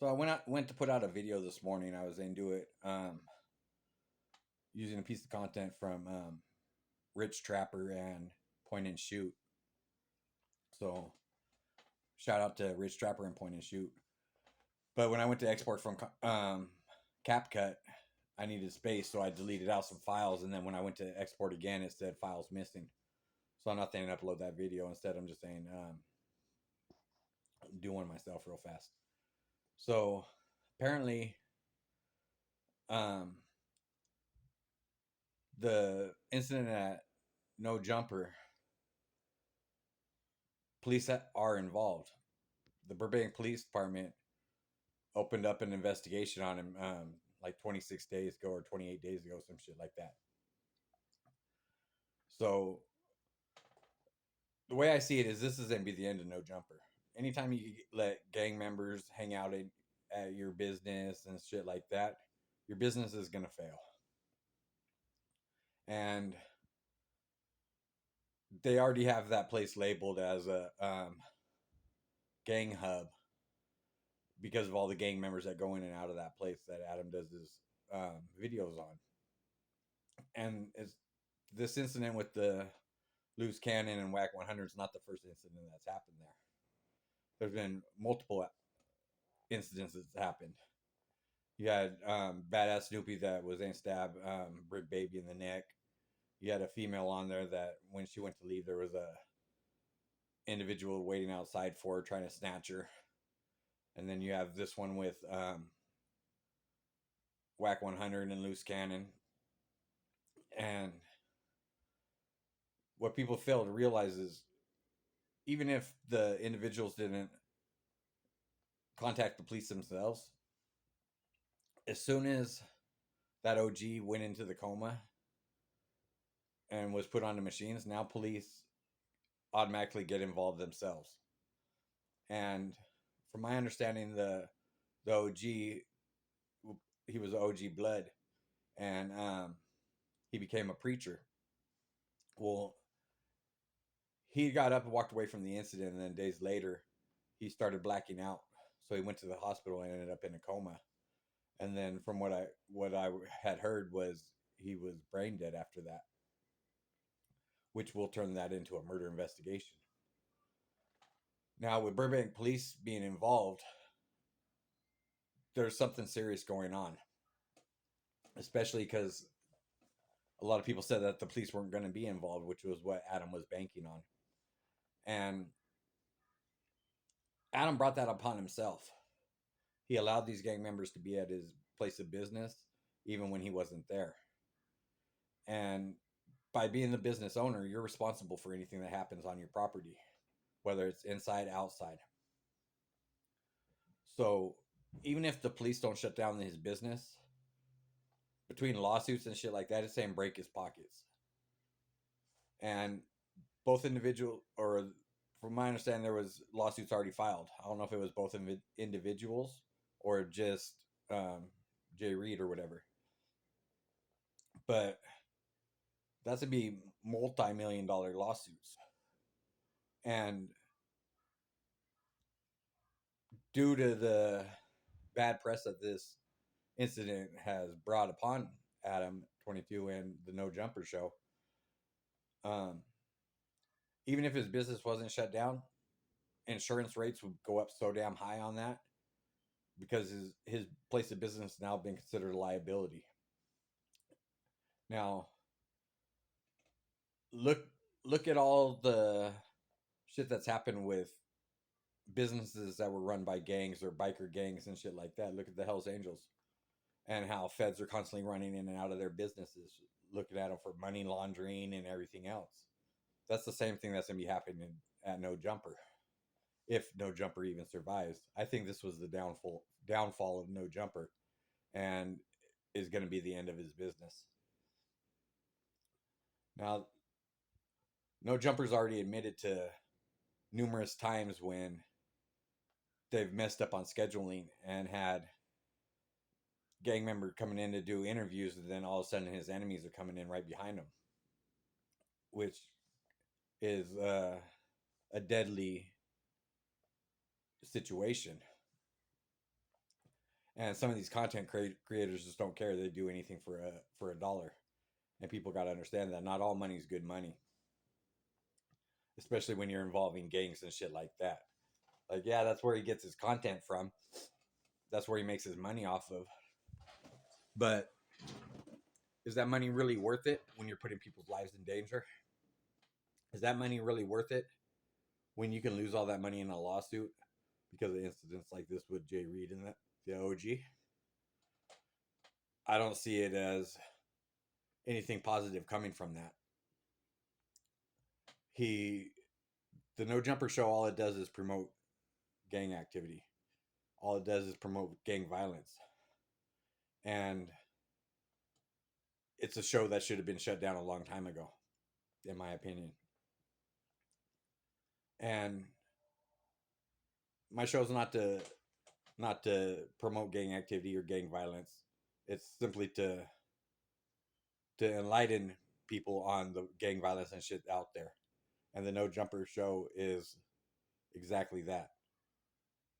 So I went to put out a video this morning. I was into it using a piece of content from Rich Trapper and Point and Shoot. So shout out to Rich Trapper and Point and Shoot. But when I went to export from CapCut, I needed space, so I deleted out some files. And then when I went to export again, it said files missing. So I'm not saying upload that video. Instead, I'm just saying do one myself real fast. So apparently, um, the incident at No Jumper, police are involved. The Burbank Police Department opened up an investigation on him like 26 days ago or 28 days ago, some shit like that. So the way I see it is this isn't be the end of No Jumper. Anytime you let gang members hang out at your business and shit like that, your business is going to fail. And they already have that place labeled as a gang hub because of all the gang members that go in and out of that place that Adam does his videos on. And it's, this incident with the loose cannon and whack 100 is not the first incident that's happened there. There's been multiple incidents that's happened. You had badass Snoopy that was in stab Brick Baby in the neck. You had a female on there that when she went to leave, there was a individual waiting outside for her trying to snatch her. And then you have this one with whack 100 and loose cannon. And what people fail to realize is even if the individuals didn't contact the police themselves, as soon as that OG went into the coma and was put on the machines, now police automatically get involved themselves. And from my understanding, the OG, he was OG Blood, and he became a preacher. Well, he got up and walked away from the incident, and then days later, he started blacking out. So he went to the hospital and ended up in a coma. And then, from what I had heard was he was brain dead after that, which will turn that into a murder investigation. Now, with Burbank police being involved, there's something serious going on, especially because a lot of people said that the police weren't going to be involved, which was what Adam was banking on. And Adam brought that upon himself. He allowed these gang members to be at his place of business even when he wasn't there. And by being the business owner, you're responsible for anything that happens on your property, whether it's inside, outside. So even if the police don't shut down his business, between lawsuits and shit like that, it's saying break his pockets. And both individual, or from my understanding, there was lawsuits already filed. I don't know if it was both individuals or just Jay Reed or whatever. But that's gonna be multi-million-dollar lawsuits. And due to the bad press that this incident has brought upon Adam 22 and the No Jumper show, um, even if his business wasn't shut down, insurance rates would go up so damn high on that because his place of business now been considered a liability. Now, look look at all the shit that's happened with businesses that were run by gangs or biker gangs and shit like that. Look at the Hells Angels and how feds are constantly running in and out of their businesses, looking at them for money laundering and everything else. That's the same thing that's going to be happening at No Jumper, if No Jumper even survives. I think this was the downfall of No Jumper, and is going to be the end of his business. Now, No Jumper's already admitted to numerous times when they've messed up on scheduling and had gang member coming in to do interviews, and then all of a sudden his enemies are coming in right behind him, which is a deadly situation. And some of these content creators just don't care. They do anything for a dollar. And people got to understand that not all money is good money, especially when you're involving gangs and shit like that. Like, yeah, that's where he gets his content from. That's where he makes his money off of. But is that money really worth it when you're putting people's lives in danger? Is that money really worth it when you can lose all that money in a lawsuit because of incidents like this with Jay Reed and the OG? I don't see it as anything positive coming from that. The No Jumper show, all it does is promote gang activity. All it does is promote gang violence. And it's a show that should have been shut down a long time ago, in my opinion. And my show's not to promote gang activity or gang violence. It's simply to enlighten people on the gang violence and shit out there. And the No Jumper show is exactly that.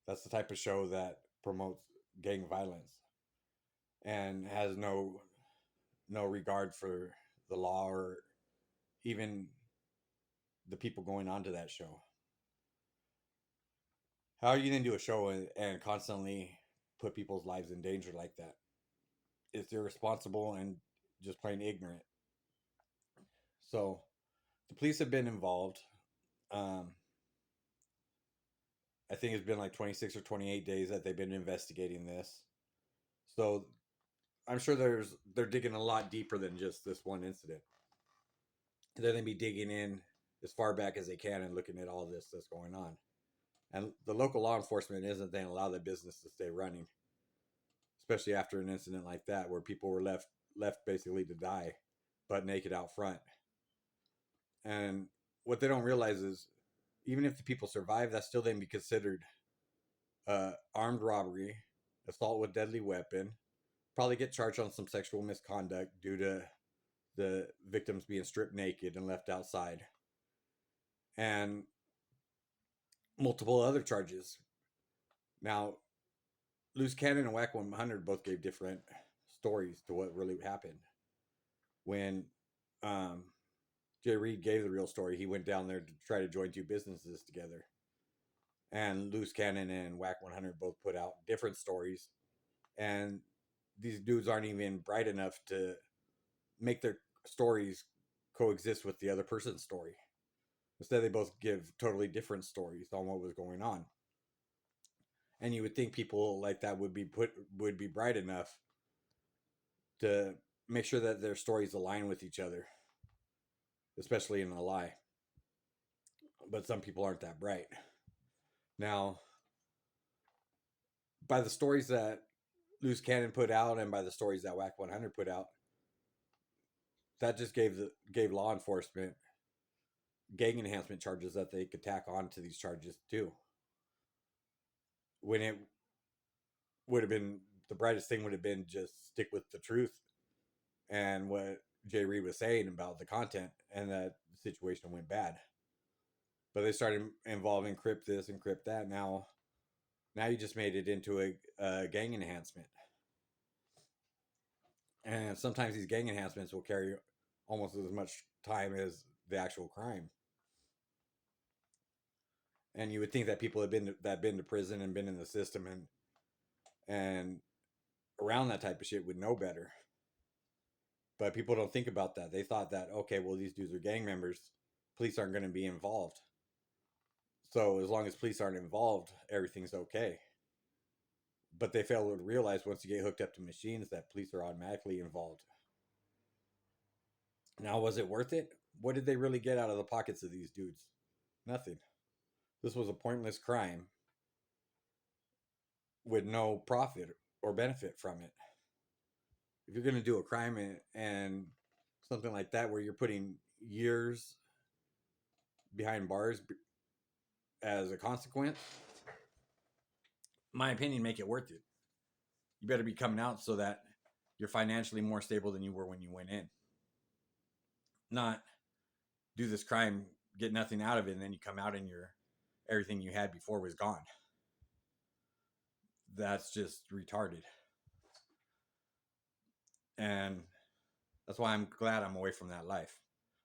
That's the type of show that promotes gang violence and has no regard for the law or even the people going onto that show. How are you going to do a show and constantly put people's lives in danger like that? It's irresponsible and just plain ignorant. So the police have been involved. Um, I think it's been like 26 or 28 days that they've been investigating this. So I'm sure they're digging a lot deeper than just this one incident. They're going to be digging in as far back as they can and looking at all this that's going on. And the local law enforcement isn't going to allow the business to stay running, especially after an incident like that where people were left basically to die, butt naked out front. And what they don't realize is, even if the people survive, that's still then be considered armed robbery, assault with deadly weapon, probably get charged on some sexual misconduct due to the victims being stripped naked and left outside, and multiple other charges. Now, Loose Cannon and Whack 100 both gave different stories to what really happened. When um, Jay Reed gave the real story, he went down there to try to join two businesses together. And Loose Cannon and Whack 100 both put out different stories. And these dudes aren't even bright enough to make their stories coexist with the other person's story. Instead, they both give totally different stories on what was going on. And you would think people like that would be bright enough to make sure that their stories align with each other, especially in a lie. But some people aren't that bright. Now, by the stories that Loose Cannon put out and by the stories that Whack 100 put out, that just gave law enforcement gang enhancement charges that they could tack on to these charges too. When it would have been, the brightest thing would have been just stick with the truth and what Jay Reed was saying about the content, and that the situation went bad. But they started involving crypt this and crypt that. Now you just made it into a gang enhancement. And sometimes these gang enhancements will carry almost as much time as the actual crime. And you would think that people have been to prison and been in the system and around that type of shit would know better. But people don't think about that. They thought that, okay, well, these dudes are gang members, police aren't going to be involved. So as long as police aren't involved, everything's okay. But they fail to realize once you get hooked up to machines that police are automatically involved. Now, was it worth it? What did they really get out of the pockets of these dudes? Nothing. This was a pointless crime with no profit or benefit from it. If you're going to do a crime and something like that where you're putting years behind bars as a consequence, my opinion, make it worth it. You better be coming out so that you're financially more stable than you were when you went in. Not do this crime, get nothing out of it, and then you come out and everything you had before was gone. that's just retarded. And that's why I'm glad I'm away from that life.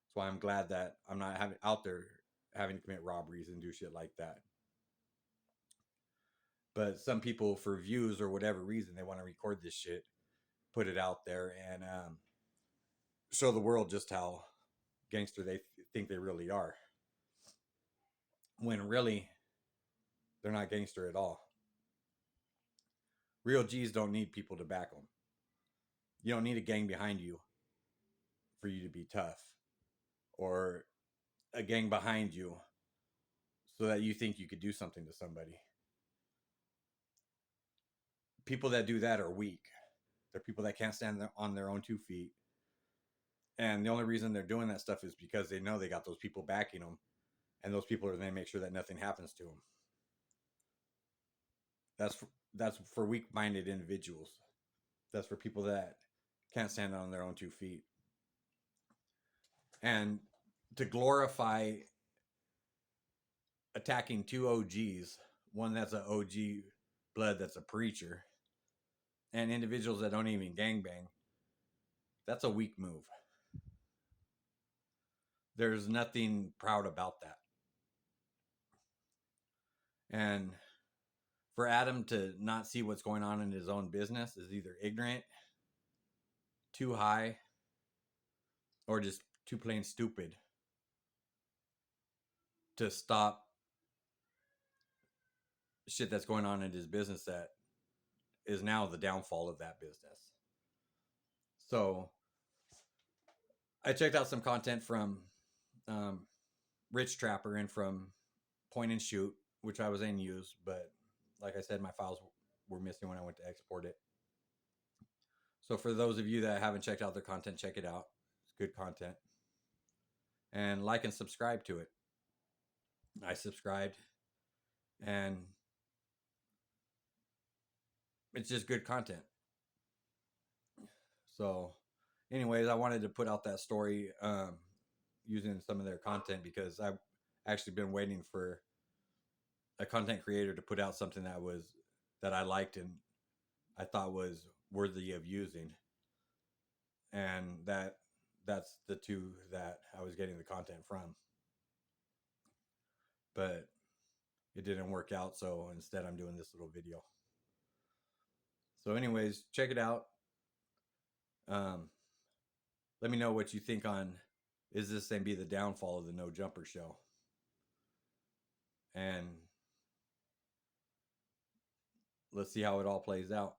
That's why I'm glad that I'm not out there having to commit robberies and do shit like that. But some people, for views or whatever reason, they want to record this shit, put it out there, and show the world just how gangster they think they really are. When really, they're not gangster at all. Real G's don't need people to back them. You don't need a gang behind you for you to be tough, or a gang behind you so that you think you could do something to somebody. People that do that are weak. They're people that can't stand on their own 2 feet. And the only reason they're doing that stuff is because they know they got those people backing them. And those people are going to make sure that nothing happens to them. That's for weak-minded individuals. That's for people that can't stand on their own 2 feet. And to glorify attacking two OGs, one that's an OG blood that's a preacher, and individuals that don't even gangbang, that's a weak move. There's nothing proud about that. And for Adam to not see what's going on in his own business is either ignorant, too high, or just too plain stupid to stop shit that's going on in his business that is now the downfall of that business. So I checked out some content from Rich Trapper and from Point and Shoot, which I was in use, but like I said, my files were missing when I went to export it. So for those of you that haven't checked out their content, check it out. It's good content. And like and subscribe to it. I subscribed, and it's just good content. So anyways, I wanted to put out that story using some of their content because I've actually been waiting for a content creator to put out something that I liked and I thought was worthy of using. And that's the two that I was getting the content from. But it didn't work out, so instead I'm doing this little video. So anyways, check it out. Let me know what you think on, is this going to be the downfall of the No Jumper show? And let's see how it all plays out.